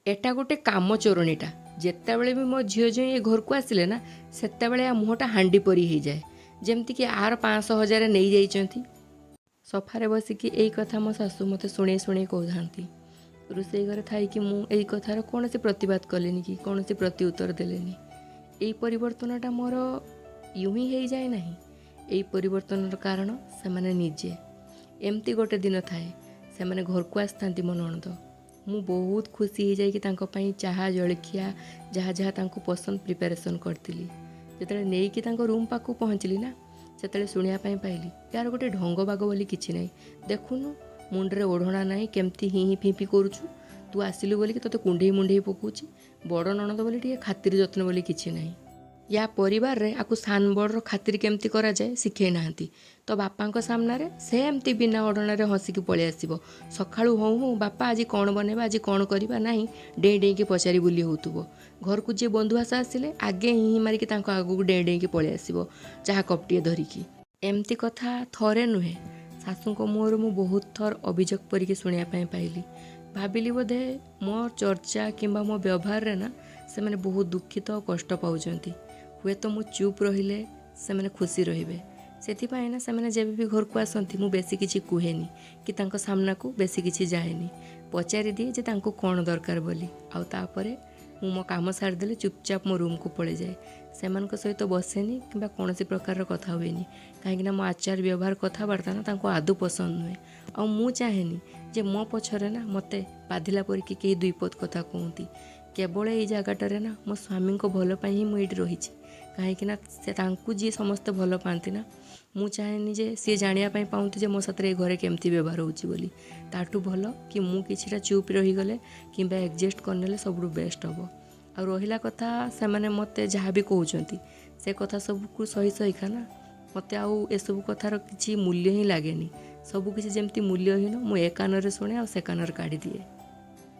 एटा गोटे काम चोरणीटा जितेबले भी मो झील जो ये घर को आसिले ना सेतेबले आ मुहटा हांडी परी हो जाए जमती कि आर 500,000 नहीं जाइछंती। सफारे बसिकी यही कथा मो सासू मते शुणे शुणे कहते रोषे घरे थी कि मुझे कथार कौन से प्रतिवाद कलेनि कि कौन से प्रति उत्तर देलेनि। यही परिवर्तनटा मोर यूं ही हो जाए ना। यही परिवर्तन कारण से माने निजे एमती गोटे दिन थाए से माने घर को आसता मो नणंद मु बहुत खुशी हो जाए कि तांको पई चाहा जलखिया जहाँ जहाँ तांको पसंद प्रिपेरेसन करती जिते नहीं कि रूम पाक पहुँचली ना से शुणा पाइली यार गोटे ढंग बाग बोली किसी ना देखुनु मुंडे ओढ़णा ना केमती हि फिंपी करुचु तू आसिलु बोली कि तोते कुंडे मुंडे पकाउची बड़ नणंद बोली टे खातिर जत्न बोली किसी ना। या परिवार रे आकु सान बड़ खातिर केमती करा जाए शिखे नांती तो बापा सामने से एमती बिना ओढ़णारे हसिकी पलि आसब सकाळु हूँ हूँ बापा आज कौन बनेबा आज कौन करवा ना डेई डेई पचारि बुली होतुबो घर को जी बंधुआस आसिले आगे हि मारिकी तांको आगू डेई डेई पलि आसब चाहा कपटे धरिकी एमती कथा थरे नुहे शाशुको मुहर मु बहुत थर अभियोग परिकी शुणा पाइली भाविली बोधे मो चर्चा किंबा मो व्यवहार रे ना से माने बहुत दुखित और कष्ट पाउचंती हुए तो मु चुप रहिले से माने खुशी रहिबे सेथिपाई ना से माने जेबे भी घर को आसंती मु बेसी किछि कुहेनी कि तांको सामना को बेसी किछि जाएनी पचारि दिए जे तांको कौन दरकार बोली आउ तापरे मु मो काम सारिदेले चुपचाप मो रूम को पड़े जाए सेमानक सहित बसेनी कि कौन प्रकार कथा हुएनी कहीं मो आचार व्यवहार कथबार्ता ना तांको आदौ पसंद नुहे आ मु चाहेनी जे मो पछरे ना मते बाधिला परिकी कई दुई पद कथा कहती केवल ये जगटारे ना मो स्वामी को भल पाई ही मुझे रही कहीं से तांकु जी समस्ते भल पाती ना मु चाहेनी जे सी जानापी पाऊँती मो साथ घरे केमती व्यवहार होची बोली ताठू भल कि मु किछिटा चुप रहीगले कि एडजस्ट करने सब बेस्ट हम आ रहा कथा से माने मते जहाँ भी कहते से कथा सबको सही सहीका ना मते आउ एसबू कथार किसी मूल्य ही लगे सबकि जमती मूल्यहीन मु ए कान शुणे आ से कान काढ़ी दिए।